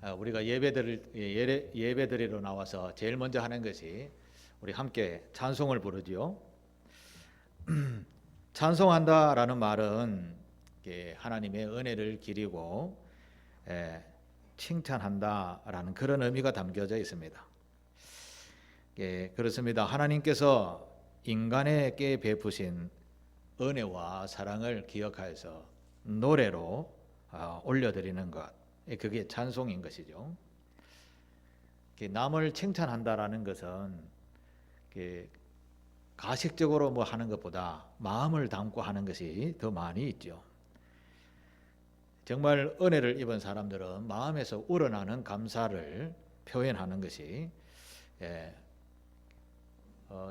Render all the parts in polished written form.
우리가 예배드리러 나와서 제일 먼저 하는 것이 우리 함께 찬송을 부르지요. 찬송한다라는 말은 하나님의 은혜를 기리고 칭찬한다라는 그런 의미가 담겨져 있습니다. 그렇습니다. 하나님께서 인간에게 베푸신 은혜와 사랑을 기억하여서 노래로 올려드리는 것, 그게 찬송인 것이죠. 남을 칭찬한다라는 것은 가식적으로 뭐 하는 것보다 마음을 담고 하는 것이 더 많이 있죠. 정말 은혜를 입은 사람들은 마음에서 우러나는 감사를 표현하는 것이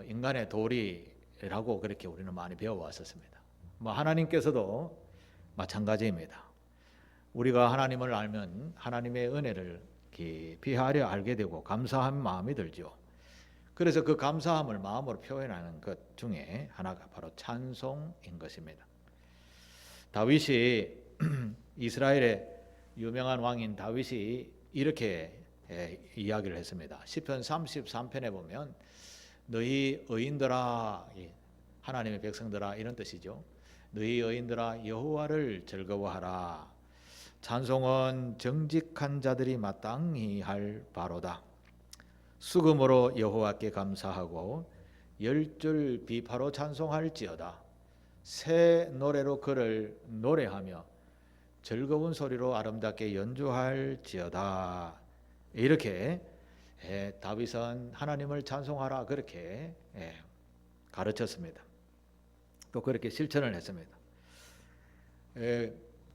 인간의 도리라고 그렇게 우리는 많이 배워왔었습니다. 하나님께서도 마찬가지입니다. 우리가 하나님을 알면 하나님의 은혜를 깊이 하려 알게 되고 감사한 마음이 들죠. 그래서 그 감사함을 마음으로 표현하는 것 중에 하나가 바로 찬송인 것입니다. 다윗이 이스라엘의 유명한 왕인 다윗이 이렇게 이야기를 했습니다. 시편 33편에 보면 너희 의인들아, 하나님의 백성들아 이런 뜻이죠. 너희 의인들아 여호와를 즐거워하라. 찬송은 정직한 자들이 마땅히 할 바로다. 수금으로 여호와께 감사하고 열줄 비파로 찬송할지어다. 새 노래로 그를 노래하며 즐거운 소리로 아름답게 연주할지어다. 이렇게 다윗은 하나님을 찬송하라 그렇게 가르쳤습니다. 또 그렇게 실천을 했습니다.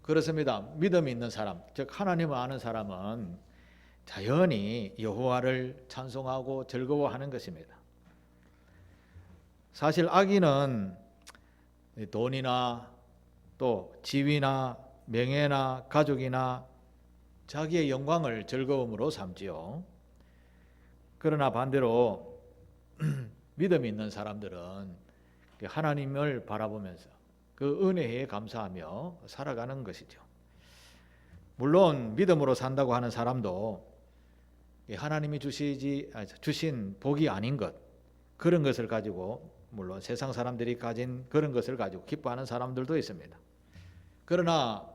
그렇습니다. 믿음이 있는 사람, 즉 하나님을 아는 사람은 자연히 여호와를 찬송하고 즐거워하는 것입니다. 사실 악인은 돈이나 또 지위나 명예나 가족이나 자기의 영광을 즐거움으로 삼지요. 그러나 반대로 믿음이 있는 사람들은 하나님을 바라보면서 그 은혜에 감사하며 살아가는 것이죠. 물론 믿음으로 산다고 하는 사람도 하나님이 주신 복이 아닌 것, 그런 것을 가지고, 물론 세상 사람들이 가진 그런 것을 가지고 기뻐하는 사람들도 있습니다. 그러나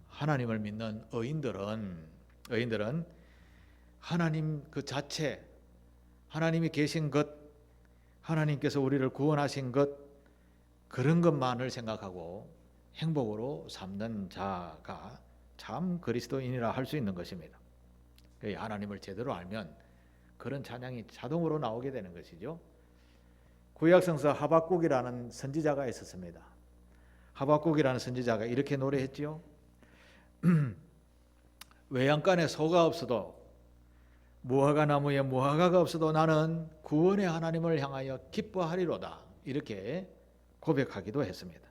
하나님을 믿는 의인들은 하나님 그 자체, 하나님이 계신 것, 하나님께서 우리를 구원하신 것, 그런 것만을 생각하고 행복으로 삼는 자가 참 그리스도인이라 할 수 있는 것입니다. 하나님을 제대로 알면 그런 찬양이 자동으로 나오게 되는 것이죠. 구약성서 하박국이라는 선지자가 있었습니다. 하박국이라는 선지자가 이렇게 노래했지요. 외양간에 소가 없어도 무화과 나무에 무화과가 없어도 나는 구원의 하나님을 향하여 기뻐하리로다. 이렇게 고백하기도 했습니다.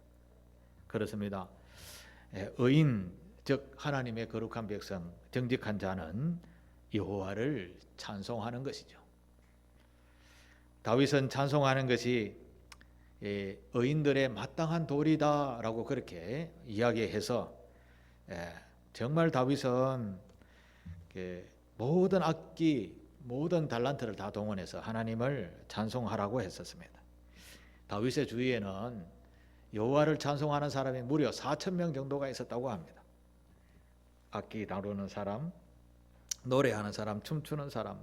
그렇습니다. 의인, 즉 하나님의 거룩한 백성, 정직한 자는 여호와를 찬송하는 것이죠. 다윗은 찬송하는 것이 의인들의 마땅한 도리다라고 그렇게 이야기해서 정말 다윗은 모든 악기, 모든 달란트를 다 동원해서 하나님을 찬송하라고 했었습니다. 다윗의 주위에는 여호와를 찬송하는 사람이 무려 4,000명 정도가 있었다고 합니다. 악기 다루는 사람, 노래하는 사람, 춤추는 사람,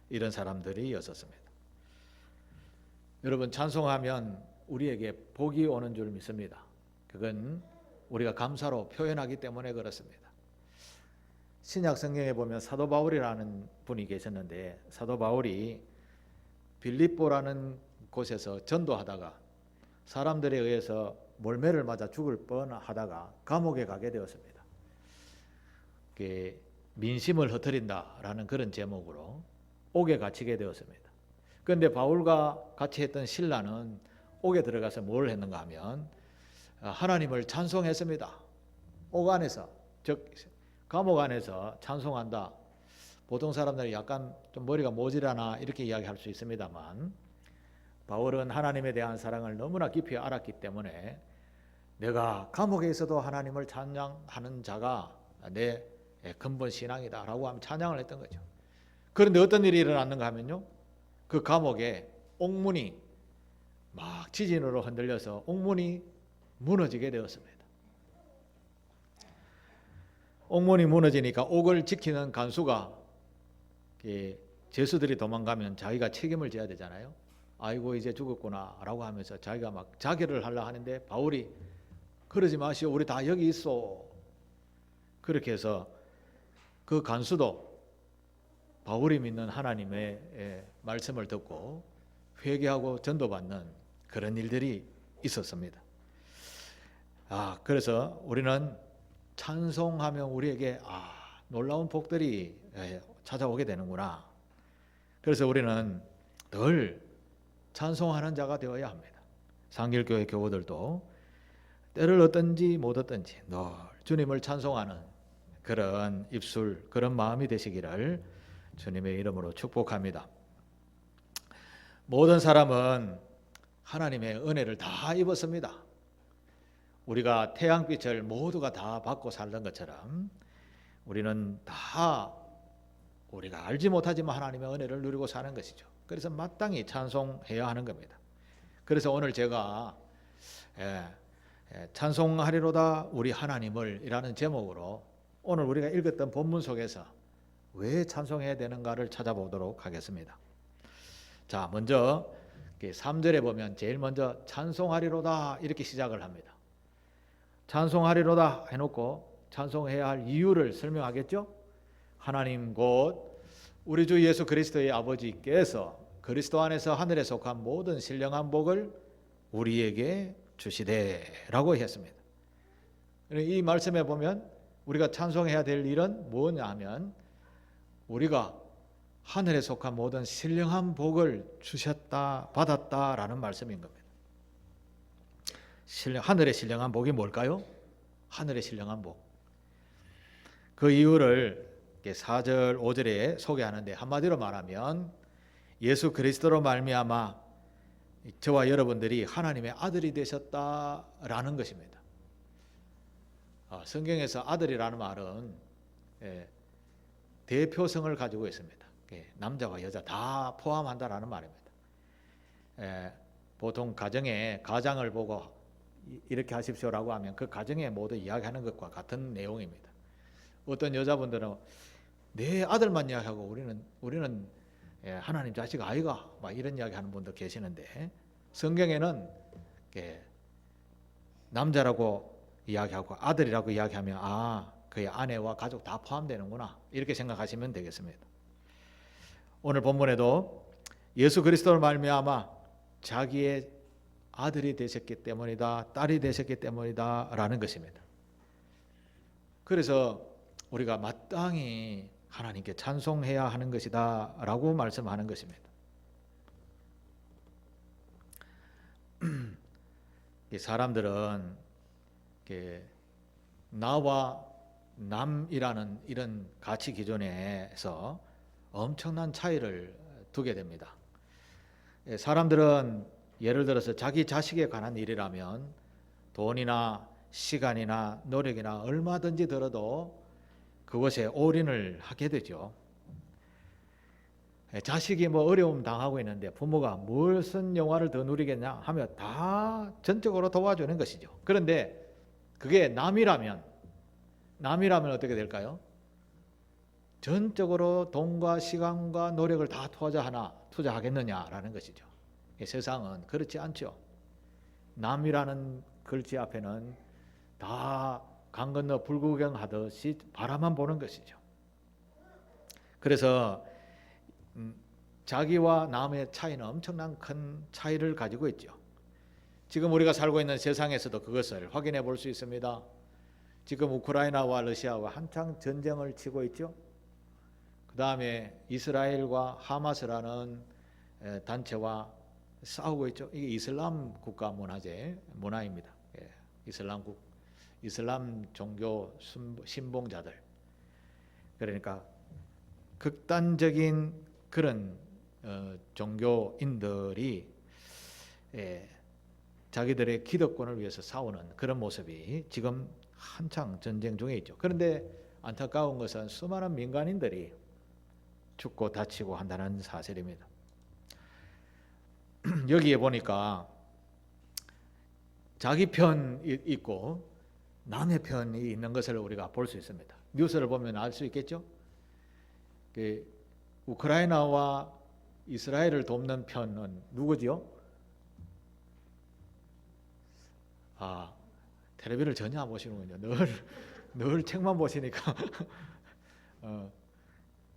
이런 사람들이 있었습니다. 여러분, 찬송하면 우리에게 복이 오는 줄 믿습니다. 그건 우리가 감사로 표현하기 때문에 그렇습니다. 신약 성경에 보면 사도 바울이라는 분이 계셨는데, 사도 바울이 빌립보라는 곳에서 전도하다가 사람들에 의해서 몰매를 맞아 죽을 뻔하다가 감옥에 가게 되었습니다. 민심을 흐트린다라는 그런 제목으로 옥에 갇히게 되었습니다. 그런데 바울과 같이 했던 신라는 옥에 들어가서 뭘 했는가 하면 하나님을 찬송했습니다. 옥 안에서, 즉 감옥 안에서 찬송한다. 보통 사람들이 약간 좀 머리가 모질하나 이렇게 이야기할 수 있습니다만, 바울은 하나님에 대한 사랑을 너무나 깊이 알았기 때문에 내가 감옥에 있어도 하나님을 찬양하는 자가 내 근본 신앙이다라고 하면 찬양을 했던 거죠. 그런데 어떤 일이 일어났는가 하면요, 그 감옥에 옥문이 막 지진으로 흔들려서 옥문이 무너지게 되었습니다. 옥문이 무너지니까 옥을 지키는 간수가 죄수들이 도망가면 자기가 책임을 져야 되잖아요. 아이고 이제 죽었구나 라고 하면서 자기가 막 자결을 하려 하는데 바울이 그러지 마시오, 우리 다 여기 있어. 그렇게 해서 그 간수도 바울이 믿는 하나님의 말씀을 듣고 회개하고 전도받는 그런 일들이 있었습니다. 그래서 우리는 찬송하면 우리에게 놀라운 복들이 찾아오게 되는구나. 그래서 우리는 늘 찬송하는 자가 되어야 합니다. 상길교회 교우들도 때를 얻든지 못 얻든지 늘 주님을 찬송하는 그런 입술, 그런 마음이 되시기를 주님의 이름으로 축복합니다. 모든 사람은 하나님의 은혜를 다 입었습니다. 우리가 태양빛을 모두가 다 받고 살던 것처럼 우리는 다 우리가 알지 못하지만 하나님의 은혜를 누리고 사는 것이죠. 그래서 마땅히 찬송해야 하는 겁니다. 그래서 오늘 제가 찬송하리로다 우리 하나님을 이라는 제목으로 오늘 우리가 읽었던 본문 속에서 왜 찬송해야 되는가를 찾아보도록 하겠습니다. 자, 먼저 3절에 보면 제일 먼저 찬송하리로다 이렇게 시작을 합니다. 찬송하리로다 해놓고 찬송해야 할 이유를 설명하겠죠. 하나님 곧 우리 주 예수 그리스도의 아버지께서 그리스도 안에서 하늘에 속한 모든 신령한 복을 우리에게 주시되라고 했습니다. 이 말씀에 보면 우리가 찬송해야 될 일은 뭐냐 하면 우리가 하늘에 속한 모든 신령한 복을 주셨다, 받았다라는 말씀인 겁니다. 하늘의 신령한 복이 뭘까요? 하늘의 신령한 복. 그 이유를 4절, 5절에 소개하는데 한마디로 말하면 예수 그리스도로 말미암아 저와 여러분들이 하나님의 아들이 되셨다라는 것입니다. 성경에서 아들이라는 말은 대표성을 가지고 있습니다. 남자와 여자 다 포함한다라는 말입니다. 보통 가정에 가장을 보고 이렇게 하십시오라고 하면 그 가정에 모두 이야기하는 것과 같은 내용입니다. 어떤 여자분들은 내 아들만 이야기하고 우리는 하나님 자식 아이가 막 이런 이야기하는 분도 계시는데 성경에는 남자라고 이야기하고 아들이라고 이야기하면 그의 아내와 가족 다 포함되는구나 이렇게 생각하시면 되겠습니다. 오늘 본문에도 예수 그리스도를 말미암아 자기의 아들이 되셨기 때문이다, 딸이 되셨기 때문이다 라는 것입니다. 그래서 우리가 마땅히 하나님께 찬송해야 하는 것이다 라고 말씀하는 것입니다. 사람들은 나와 남이라는 이런 가치 기준에서 엄청난 차이를 두게 됩니다. 사람들은 예를 들어서 자기 자식에 관한 일이라면 돈이나 시간이나 노력이나 얼마든지 들어도 그것에 올인을 하게 되죠. 자식이 어려움 당하고 있는데 부모가 무슨 영화를 더 누리겠냐 하면 다 전적으로 도와주는 것이죠. 그런데 그게 남이라면 어떻게 될까요? 전적으로 돈과 시간과 노력을 다 투자하겠느냐라는 것이죠. 세상은 그렇지 않죠. 남이라는 글씨 앞에는 다 강 건너 불구경하듯이 바라만 보는 것이죠. 그래서 자기와 남의 차이는 엄청난 큰 차이를 가지고 있죠. 지금 우리가 살고 있는 세상에서도 그것을 확인해 볼 수 있습니다. 지금 우크라이나와 러시아가 한창 전쟁을 치고 있죠. 그 다음에 이스라엘과 하마스라는 단체와 싸우고 있죠. 이게 이슬람 국가 문화입니다. 이슬람 종교 신봉자들. 그러니까 극단적인 그런 종교인들이 자기들의 기득권을 위해서 싸우는 그런 모습이 지금 한창 전쟁 중에 있죠. 그런데 안타까운 것은 수많은 민간인들이 죽고 다치고 한다는 사실입니다. 여기에 보니까 자기 편이 있고 남의 편이 있는 것을 우리가 볼 수 있습니다. 뉴스를 보면 알 수 있겠죠? 우크라이나와 이스라엘을 돕는 편은 누구지요? 텔레비를 전혀 안 보시는군요. 늘 책만 보시니까.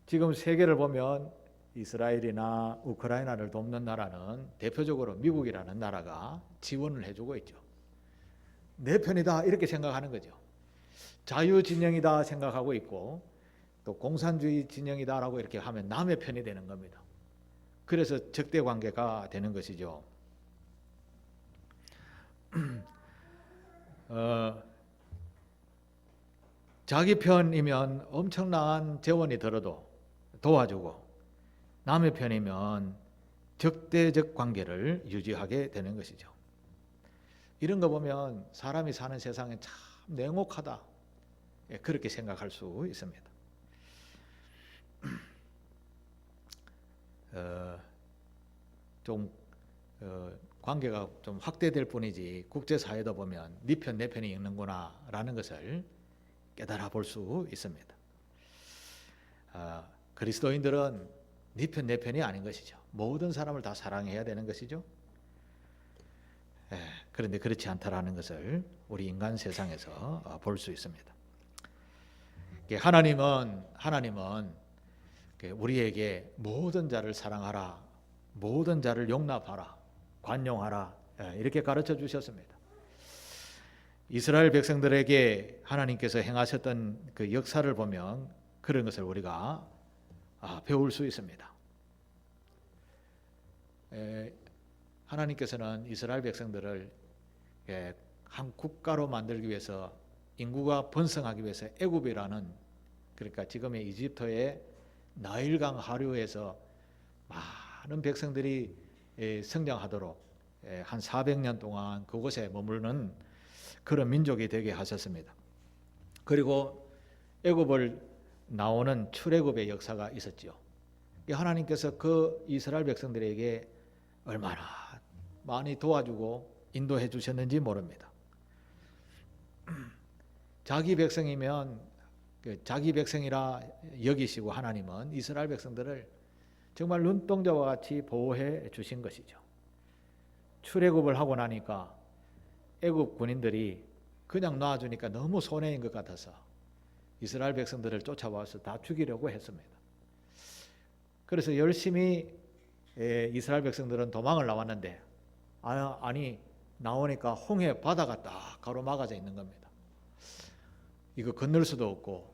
지금 세계를 보면 이스라엘이나 우크라이나를 돕는 나라는 대표적으로 미국이라는 나라가 지원을 해주고 있죠. 내 편이다 이렇게 생각하는 거죠. 자유 진영이다 생각하고 있고 또 공산주의 진영이다라고 이렇게 하면 남의 편이 되는 겁니다. 그래서 적대 관계가 되는 것이죠. 자기 편이면 엄청난 재원이 들어도 도와주고 남의 편이면 적대적 관계를 유지하게 되는 것이죠. 이런 거 보면 사람이 사는 세상에 참 냉혹하다 그렇게 생각할 수 있습니다. 관계가 좀 확대될 뿐이지 국제사회도 보면 네 편 내 편이 있는구나 라는 것을 깨달아 볼 수 있습니다. 그리스도인들은 네 편 내 편이 아닌 것이죠. 모든 사람을 다 사랑해야 되는 것이죠. 그런데 그렇지 않다라는 것을 우리 인간 세상에서 볼 수 있습니다. 하나님은 우리에게 모든 자를 사랑하라, 모든 자를 용납하라, 관용하라 이렇게 가르쳐 주셨습니다. 이스라엘 백성들에게 하나님께서 행하셨던 그 역사를 보면 그런 것을 우리가 배울 수 있습니다. 하나님께서는 이스라엘 백성들을 한 국가로 만들기 위해서 인구가 번성하기 위해서 애굽이라는 그러니까 지금의 이집트의 나일강 하류에서 많은 백성들이 성장하도록 한 400년 동안 그곳에 머무르는 그런 민족이 되게 하셨습니다. 그리고 애굽을 나오는 출애굽의 역사가 있었죠. 하나님께서 그 이스라엘 백성들에게 얼마나 많이 도와주고 인도해 주셨는지 모릅니다. 자기 백성이면 자기 백성이라 여기시고 하나님은 이스라엘 백성들을 정말 눈동자와 같이 보호해 주신 것이죠. 출애굽을 하고 나니까 애굽 군인들이 그냥 놔주니까 너무 손해인 것 같아서 이스라엘 백성들을 쫓아와서 다 죽이려고 했습니다. 그래서 열심히 이스라엘 백성들은 도망을 나왔는데 아니 나오니까 홍해 바다가 딱 가로막아져 있는 겁니다. 이거 건널 수도 없고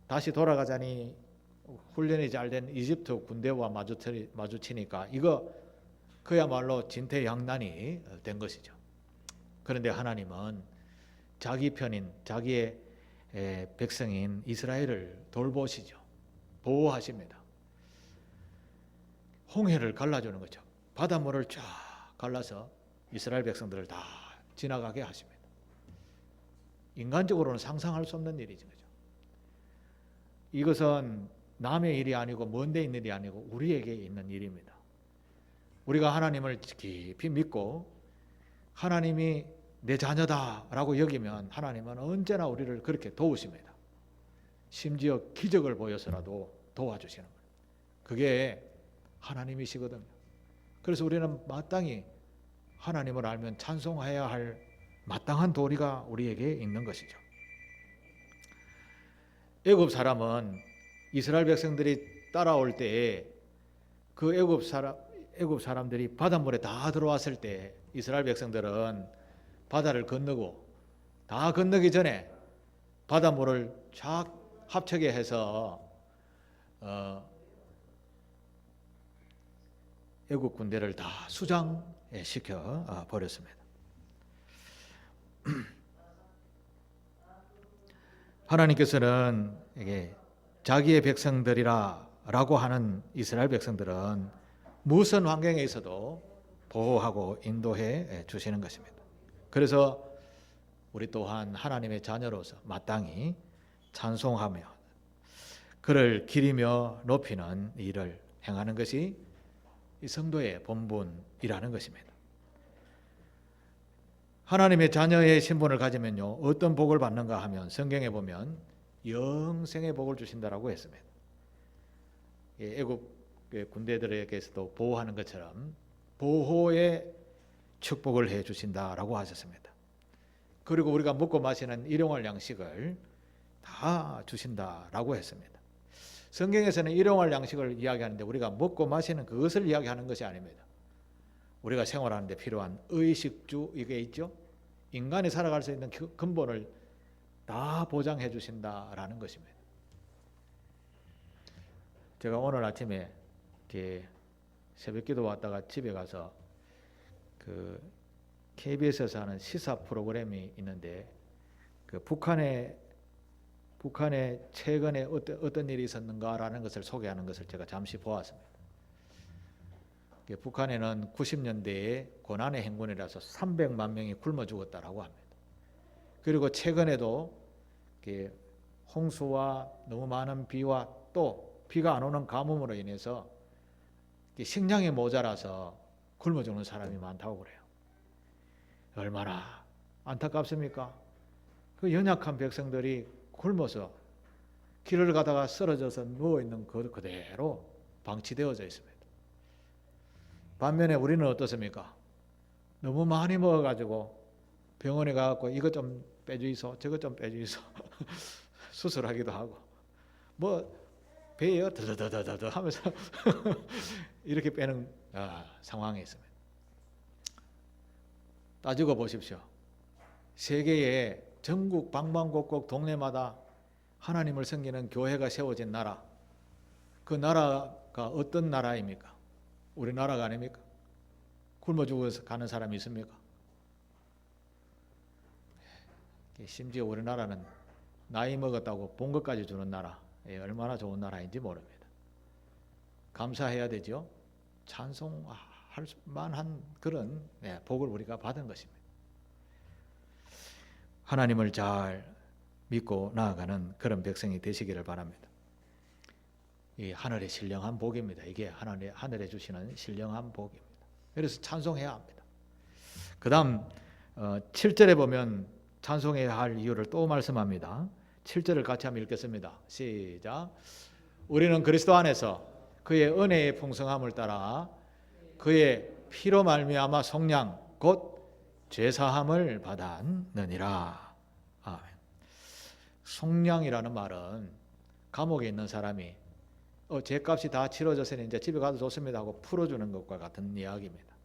다시 돌아가자니 훈련이 잘 된 이집트 군대와 마주치니까 이거 그야말로 진퇴양난이 된 것이죠. 그런데 하나님은 자기 편인 자기의 백성인 이스라엘을 돌보시죠. 보호하십니다. 홍해를 갈라주는 거죠. 바닷물을 쫙 갈라서 이스라엘 백성들을 다 지나가게 하십니다. 인간적으로는 상상할 수 없는 일이죠. 이것은 남의 일이 아니고 먼데 있는 일이 아니고 우리에게 있는 일입니다. 우리가 하나님을 깊이 믿고 하나님이 내 자녀다라고 여기면 하나님은 언제나 우리를 그렇게 도우십니다. 심지어 기적을 보여서라도 도와주시는 거예요. 그게 하나님이시거든요. 그래서 우리는 마땅히 하나님을 알면 찬송해야 할 마땅한 도리가 우리에게 있는 것이죠. 애굽 사람은 이스라엘 백성들이 따라올 때에 그 애굽 사람들이 바닷물에 다 들어왔을 때 이스라엘 백성들은 바다를 건너고 다 건너기 전에 바닷물을 쫙 합쳐게 해서 애굽 군대를 다 수장시켜 버렸습니다. 하나님께서는 이게 자기의 백성들이라고 하는 이스라엘 백성들은 무슨 환경에 있어도 보호하고 인도해 주시는 것입니다. 그래서 우리 또한 하나님의 자녀로서 마땅히 찬송하며 그를 기리며 높이는 일을 행하는 것이 이 성도의 본분이라는 것입니다. 하나님의 자녀의 신분을 가지면요, 어떤 복을 받는가 하면 성경에 보면 영생의 복을 주신다라고 했습니다. 애국 군대들에게서도 보호하는 것처럼 보호의 축복을 해 주신다라고 하셨습니다. 그리고 우리가 먹고 마시는 일용할 양식을 다 주신다라고 했습니다. 성경에서는 일용할 양식을 이야기하는데 우리가 먹고 마시는 그것을 이야기하는 것이 아닙니다. 우리가 생활하는 데 필요한 의식주 이게 있죠. 인간이 살아갈 수 있는 근본을 다 보장해 주신다라는 것입니다. 제가 오늘 아침에 새벽기도 왔다가 집에 가서 그 KBS에서 하는 시사 프로그램이 있는데 그 북한에 최근에 어떤 일이 있었는가라는 것을 소개하는 것을 제가 잠시 보았습니다. 북한에는 90년대에 고난의 행군이라서 300만 명이 굶어 죽었다라고 합니다. 그리고 최근에도 홍수와 너무 많은 비와 또 비가 안 오는 가뭄으로 인해서 식량이 모자라서 굶어 죽는 사람이 많다고 그래요. 얼마나 안타깝습니까? 그 연약한 백성들이 굶어서 길을 가다가 쓰러져서 누워있는 것 그대로 방치되어져 있습니다. 반면에 우리는 어떻습니까? 너무 많이 먹어가지고 병원에 가서 이것 좀 빼주이소, 저것 좀 빼주이소 수술하기도 하고 뭐 배에 더더더더더 하면서 이렇게 빼는 상황에 있습니다. 따지고 보십시오. 세계의 전국 방방곡곡 동네마다 하나님을 섬기는 교회가 세워진 나라, 그 나라가 어떤 나라입니까? 우리나라가 아닙니까? 굶어 죽어서 가는 사람이 있습니까? 심지어 우리나라는 나이 먹었다고 본 것까지 주는 나라, 얼마나 좋은 나라인지 모릅니다. 감사해야 되죠. 찬송할 만한 그런 복을 우리가 받은 것입니다. 하나님을 잘 믿고 나아가는 그런 백성이 되시기를 바랍니다. 이 하늘의 신령한 복입니다. 이게 하늘에 주시는 신령한 복입니다. 그래서 찬송해야 합니다. 그 다음 7절에 보면 찬송해야 할 이유를 또 말씀합니다. 7절을 같이 한번 읽겠습니다. 시작. 우리는 그리스도 안에서 그의 은혜의 풍성함을 따라 그의 피로 말미암아 속량 곧 죄사함을 받았느니라. 아멘. 속량이라는 말은 감옥에 있는 사람이 죄값이 다 치러졌으니 이제 집에 가도 좋습니다 하고 풀어주는 것과 같은 이야기입니다.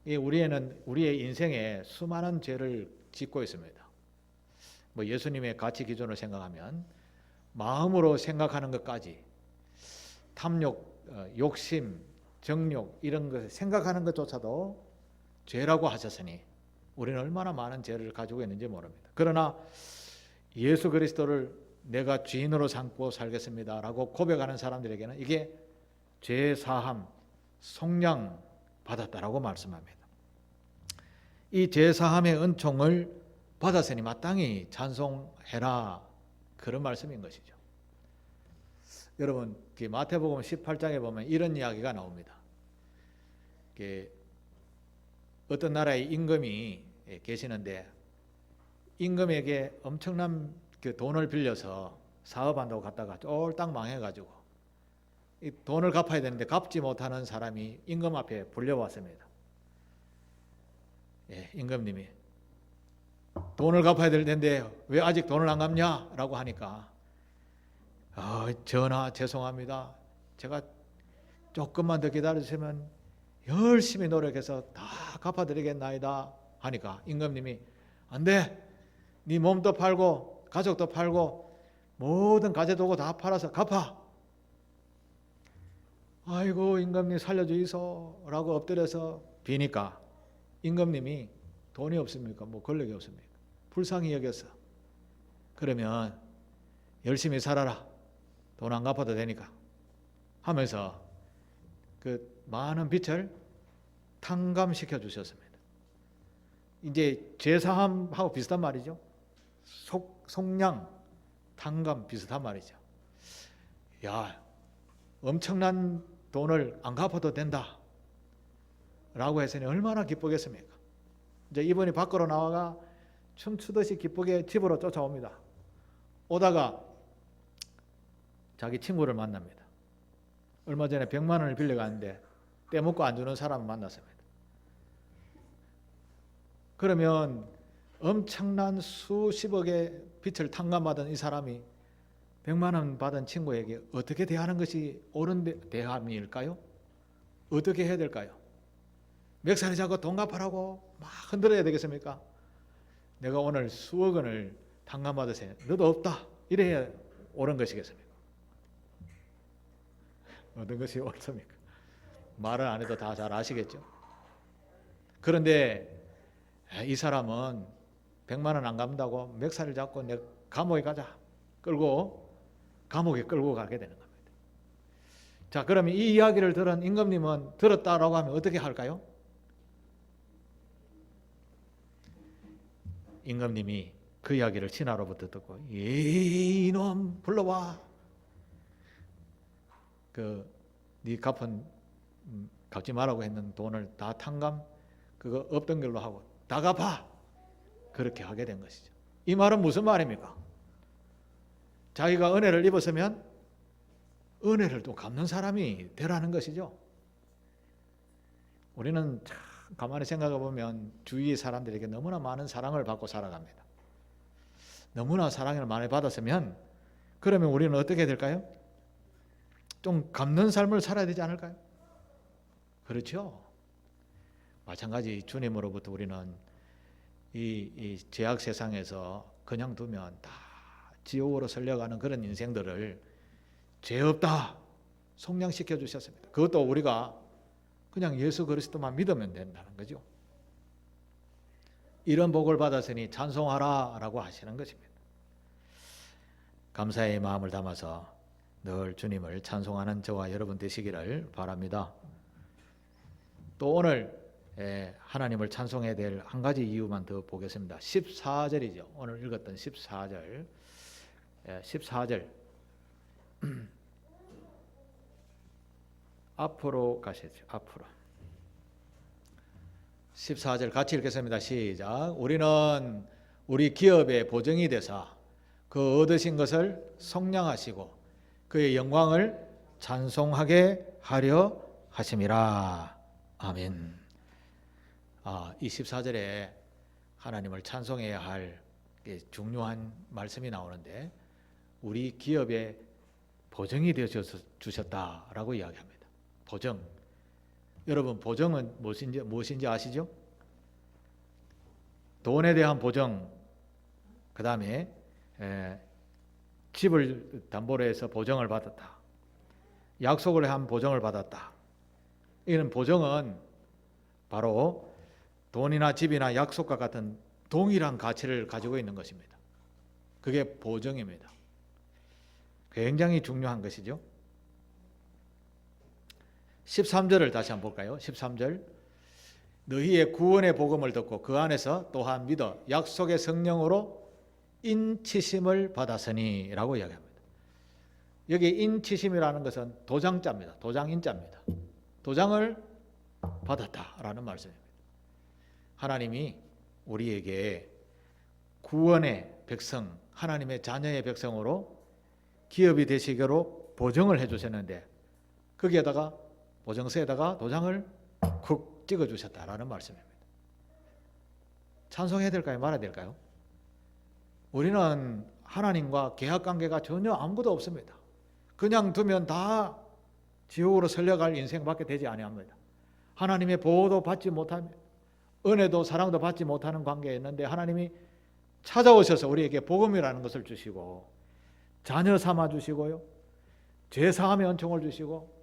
우리의 인생에 수많은 죄를 짓고 있습니다. 뭐 예수님의 가치 기준을 생각하면 마음으로 생각하는 것까지 탐욕, 욕심, 정욕 이런 것을 생각하는 것조차도 죄라고 하셨으니 우리는 얼마나 많은 죄를 가지고 있는지 모릅니다. 그러나 예수 그리스도를 내가 주인으로 삼고 살겠습니다라고 고백하는 사람들에게는 이게 죄사함, 속량 받았다라고 말씀합니다. 이 죄사함의 은총을 받았으니 마땅히 찬송해라, 그런 말씀인 것이죠. 여러분 마태복음 18장에 보면 이런 이야기가 나옵니다. 어떤 나라의 임금이 계시는데 임금에게 엄청난 돈을 빌려서 사업한다고 갔다가 쫄딱 망해가지고 이 돈을 갚아야 되는데 갚지 못하는 사람이 임금 앞에 불려왔습니다. 임금님이 돈을 갚아야 될 텐데 왜 아직 돈을 안 갚냐라고 하니까 전하 죄송합니다. 제가 조금만 더 기다려주시면 열심히 노력해서 다 갚아드리겠나이다 하니까 임금님이 안 돼. 네 몸도 팔고 가족도 팔고 모든 가재도구 다 팔아서 갚아. 아이고 임금님 살려주이소 라고 엎드려서 비니까 임금님이 돈이 없습니까? 뭐 권력이 없습니까? 불쌍히 여겼어. 그러면 열심히 살아라. 돈 안 갚아도 되니까 하면서 그 많은 빚을 탕감시켜 주셨습니다. 이제 죄사함하고 비슷한 말이죠. 속량, 탕감 비슷한 말이죠. 야, 엄청난 돈을 안 갚아도 된다 라고 했으니 얼마나 기쁘겠습니까? 이제 이분이 밖으로 나와가 춤추듯이 기쁘게 집으로 쫓아옵니다. 오다가 자기 친구를 만납니다. 얼마 전에 100만 원을 빌려갔는데 떼먹고 안 주는 사람을 만났습니다. 그러면 엄청난 수십억의 빚을 탕감받은 이 사람이 100만 원 받은 친구에게 어떻게 대하는 것이 옳은 대함일까요? 어떻게 해야 될까요? 멱살이 잡고 돈 갚으라고 막 흔들어야 되겠습니까? 내가 오늘 수억 원을 탕감받으세요. 너도 없다. 이래야 옳은 것이겠습니까? 어떤 것이 옳습니까? 말을 안 해도 다 잘 아시겠죠? 그런데 이 사람은 100만 원 안 갚는다고 멱살을 잡고 내 감옥에 가자. 감옥에 끌고 가게 되는 겁니다. 자, 그러면 이 이야기를 들은 임금님은 들었다라고 하면 어떻게 할까요? 임금님이 그 이야기를 신하로부터 듣고 이놈 불러와. 네 갚지 말라고 했는 돈을 다 탕감 그거 없던 걸로 하고 다 갚아. 그렇게 하게 된 것이죠. 이 말은 무슨 말입니까? 자기가 은혜를 입었으면 은혜를 또 갚는 사람이 되라는 것이죠. 우리는 참 가만히 생각해 보면 주위 사람들에게 너무나 많은 사랑을 받고 살아갑니다. 너무나 사랑을 많이 받았으면 그러면 우리는 어떻게 될까요? 좀 갚는 삶을 살아야 되지 않을까요? 그렇죠. 마찬가지 주님으로부터 우리는 이 죄악 세상에서 그냥 두면 다 지옥으로 설려가는 그런 인생들을 죄 없다 속량시켜 주셨습니다. 그것도 우리가 그냥 예수 그리스도만 믿으면 된다는 거죠. 이런 복을 받았으니 찬송하라 라고 하시는 것입니다. 감사의 마음을 담아서 늘 주님을 찬송하는 저와 여러분 되시기를 바랍니다. 또 오늘 하나님을 찬송해야 될 한 가지 이유만 더 보겠습니다. 14절이죠. 오늘 읽었던 14절. 14절 앞으로 가시죠. 앞으로 14절 같이 읽겠습니다. 시작. 우리는 우리 기업의 보증이 되사 그 얻으신 것을 속량하시고 그의 영광을 찬송하게 하려 하심이라. 아멘. 이 14절에 하나님을 찬송해야 할 중요한 말씀이 나오는데 우리 기업에 보증이 되어 주셨다라고 이야기합니다. 보증. 여러분 보증은 무엇인지 아시죠? 돈에 대한 보증, 그 다음에 집을 담보로 해서 보증을 받았다. 약속을 한 보증을 받았다. 이런 보증은 바로 돈이나 집이나 약속과 같은 동일한 가치를 가지고 있는 것입니다. 그게 보증입니다. 굉장히 중요한 것이죠. 13절을 다시 한번 볼까요? 13절. 너희의 구원의 복음을 듣고 그 안에서 또한 믿어 약속의 성령으로 인치심을 받았으니 라고 이야기합니다. 여기 인치심이라는 것은 도장자입니다. 도장인자입니다. 도장을 받았다라는 말씀입니다. 하나님이 우리에게 구원의 백성, 하나님의 자녀의 백성으로 기업이 되시기로 보증을 해주셨는데 거기에다가 보증서에다가 도장을 쿡 찍어주셨다라는 말씀입니다. 찬송해야 될까요? 말아야 될까요? 우리는 하나님과 계약관계가 전혀 아무것도 없습니다. 그냥 두면 다 지옥으로 설려갈 인생밖에 되지 아니합니다. 하나님의 보호도 받지 못하며 은혜도 사랑도 받지 못하는 관계에 있는데 하나님이 찾아오셔서 우리에게 복음이라는 것을 주시고 자녀 삼아 주시고요. 죄사함의 은총을 주시고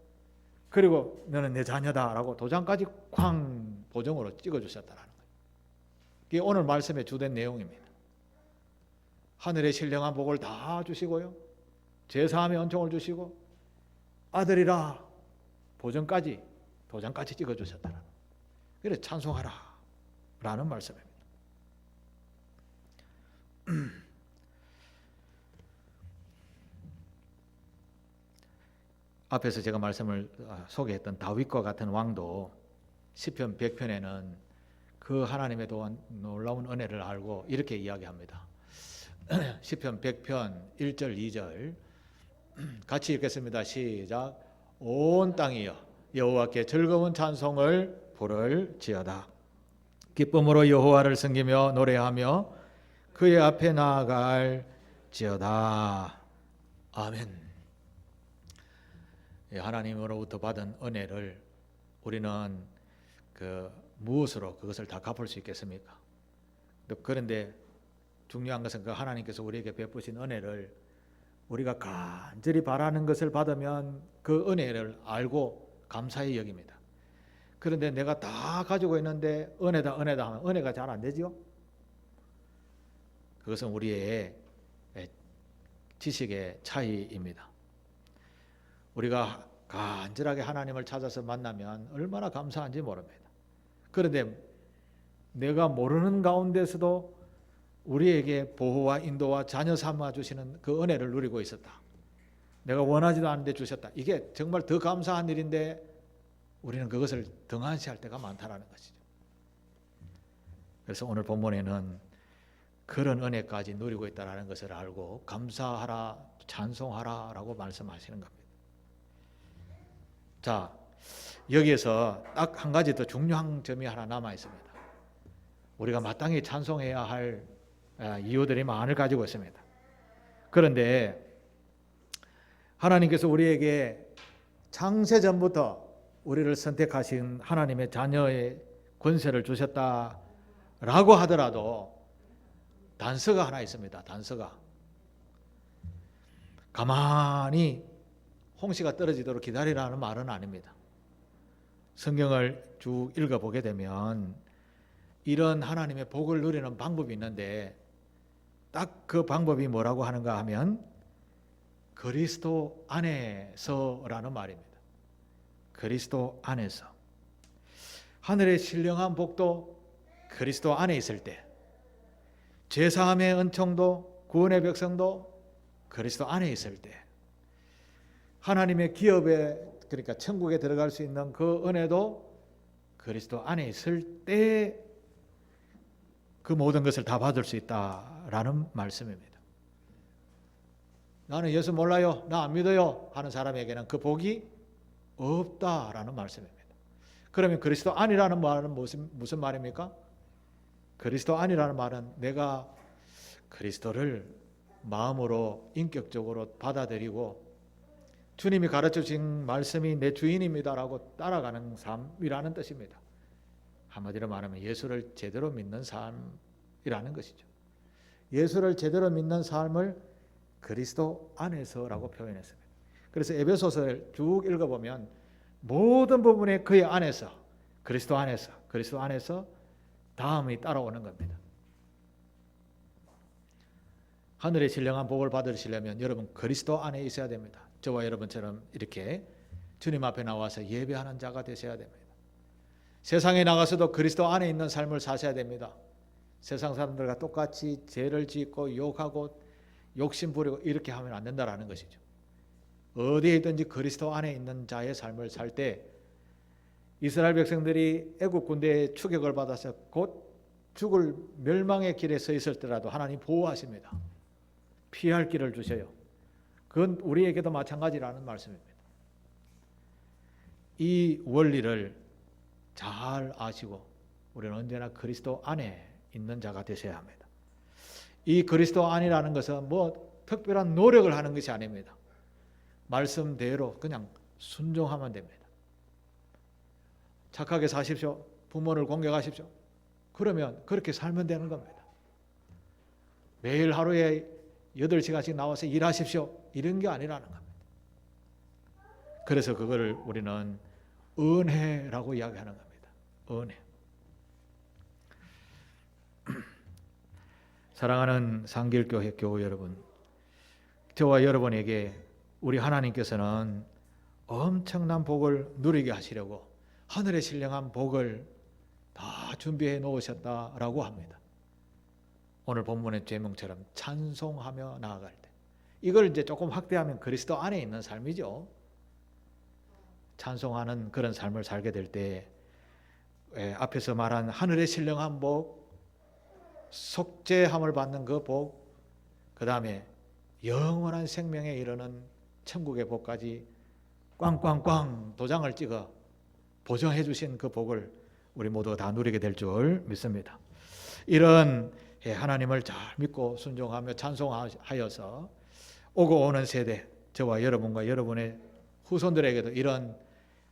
그리고 너는 내 자녀다라고 도장까지 쾅 보증으로 찍어주셨다는 거예요. 이게 오늘 말씀의 주된 내용입니다. 하늘의 신령한 복을 다 주시고요. 죄사함의 은총을 주시고 아들이라 보증까지 도장까지 찍어주셨다는 거예요. 그래서 찬송하라 라는 말씀입니다. 앞에서 제가 말씀을 소개했던 다윗과 같은 왕도 시편 100편에는 그 하나님의 놀라운 은혜를 알고 이렇게 이야기합니다. 시편 100편 1절 2절 같이 읽겠습니다. 시작. 온 땅이여 여호와께 즐거운 찬송을 부를지어다. 기쁨으로 여호와를 섬기며 노래하며 그의 앞에 나아갈지어다. 아멘. 하나님으로부터 받은 은혜를 우리는 무엇으로 그것을 다 갚을 수 있겠습니까? 그런데 중요한 것은 그 하나님께서 우리에게 베푸신 은혜를 우리가 간절히 바라는 것을 받으면 그 은혜를 알고 감사히 여깁니다. 그런데 내가 다 가지고 있는데 은혜다 하면 은혜가 잘 안 되죠? 그것은 우리의 지식의 차이입니다. 우리가 간절하게 하나님을 찾아서 만나면 얼마나 감사한지 모릅니다. 그런데 내가 모르는 가운데서도 우리에게 보호와 인도와 자녀 삼아 주시는 그 은혜를 누리고 있었다. 내가 원하지도 않는데 주셨다. 이게 정말 더 감사한 일인데 우리는 그것을 등한시할 때가 많다라는 것이죠. 그래서 오늘 본문에는 그런 은혜까지 누리고 있다는 것을 알고 감사하라, 찬송하라라고 말씀하시는 겁니다. 자, 여기에서 딱 한 가지 더 중요한 점이 하나 남아 있습니다. 우리가 마땅히 찬송해야 할 이유들이 많을 가지고 있습니다. 그런데 하나님께서 우리에게 창세전부터 우리를 선택하신 하나님의 자녀의 권세를 주셨다라고 하더라도 단서가 하나 있습니다. 단서가. 가만히 홍시가 떨어지도록 기다리라는 말은 아닙니다. 성경을 쭉 읽어보게 되면 이런 하나님의 복을 누리는 방법이 있는데 딱 그 방법이 뭐라고 하는가 하면 그리스도 안에서라는 말입니다. 그리스도 안에서. 하늘의 신령한 복도 그리스도 안에 있을 때, 죄사함의 은총도 구원의 백성도 그리스도 안에 있을 때, 하나님의 기업에 그러니까 천국에 들어갈 수 있는 그 은혜도 그리스도 안에 있을 때 그 모든 것을 다 받을 수 있다라는 말씀입니다. 나는 예수 몰라요, 나 안 믿어요 하는 사람에게는 그 복이 없다라는 말씀입니다. 그러면 그리스도 안이라는 말은 무슨 말입니까? 그리스도 안이라는 말은 내가 그리스도를 마음으로 인격적으로 받아들이고 주님이 가르쳐주신 말씀이 내 주인입니다라고 따라가는 삶이라는 뜻입니다. 한마디로 말하면 예수를 제대로 믿는 삶이라는 것이죠. 예수를 제대로 믿는 삶을 그리스도 안에서라고 표현했습니다. 그래서 에베소서를 쭉 읽어보면 모든 부분에 그의 안에서, 그리스도 안에서 다음이 따라오는 겁니다. 하늘의 신령한 복을 받으시려면 여러분 그리스도 안에 있어야 됩니다. 저와 여러분처럼 이렇게 주님 앞에 나와서 예배하는 자가 되셔야 됩니다. 세상에 나가서도 그리스도 안에 있는 삶을 사셔야 됩니다. 세상 사람들과 똑같이 죄를 짓고 욕하고 욕심 부리고 이렇게 하면 안 된다라는 것이죠. 어디에 있든지 그리스도 안에 있는 자의 삶을 살 때 이스라엘 백성들이 애국 군대의 추격을 받아서 곧 죽을 멸망의 길에 서 있을 때라도 하나님 보호하십니다. 피할 길을 주셔요. 그건 우리에게도 마찬가지라는 말씀입니다. 이 원리를 잘 아시고 우리는 언제나 그리스도 안에 있는 자가 되셔야 합니다. 이 그리스도 안이라는 것은 특별한 노력을 하는 것이 아닙니다. 말씀대로 그냥 순종하면 됩니다. 착하게 사십시오. 부모를 공경하십시오. 그러면 그렇게 살면 되는 겁니다. 매일 하루에 8시간씩 나와서 일하십시오. 이런 게 아니라는 겁니다. 그래서 그거를 우리는 은혜라고 이야기하는 겁니다. 은혜. 사랑하는 상길교회 교우 여러분, 저와 여러분에게 우리 하나님께서는 엄청난 복을 누리게 하시려고 하늘의 신령한 복을 다 준비해 놓으셨다라고 합니다. 오늘 본문의 제목처럼 찬송하며 나아갈 때, 이걸 이제 조금 확대하면 그리스도 안에 있는 삶이죠. 찬송하는 그런 삶을 살게 될 때 앞에서 말한 하늘의 신령한 복, 속죄함을 받는 그 복, 그 다음에 영원한 생명에 이르는 천국의 복까지 꽝꽝꽝 도장을 찍어 보정해 주신 그 복을 우리 모두 다 누리게 될 줄 믿습니다. 이런 하나님을 잘 믿고 순종하며 찬송하여서 오고 오는 세대, 저와 여러분과 여러분의 후손들에게도 이런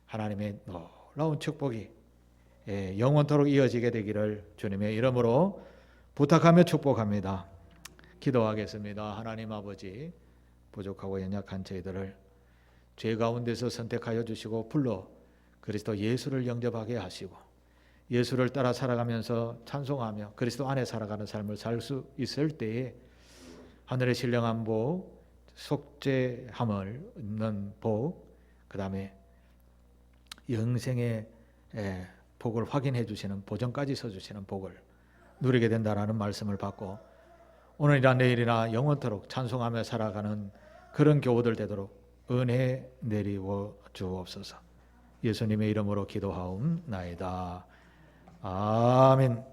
하나님의 놀라운 축복이 영원토록 이어지게 되기를 주님의 이름으로 부탁하며 축복합니다. 기도하겠습니다. 하나님 아버지, 부족하고 연약한 저희들을 죄 가운데서 선택하여 주시고 불러 그리스도 예수를 영접하게 하시고 예수를 따라 살아가면서 찬송하며 그리스도 안에 살아가는 삶을 살 수 있을 때에 하늘의 신령한 복, 속죄함을 얻는 복, 그 다음에 영생의 복을 확인해 주시는 보정까지 서주시는 복을 누리게 된다라는 말씀을 받고 오늘이나 내일이나 영원토록 찬송하며 살아가는 그런 교우들 되도록 은혜 내리워 주옵소서. 예수님의 이름으로 기도하옵나이다. 아멘.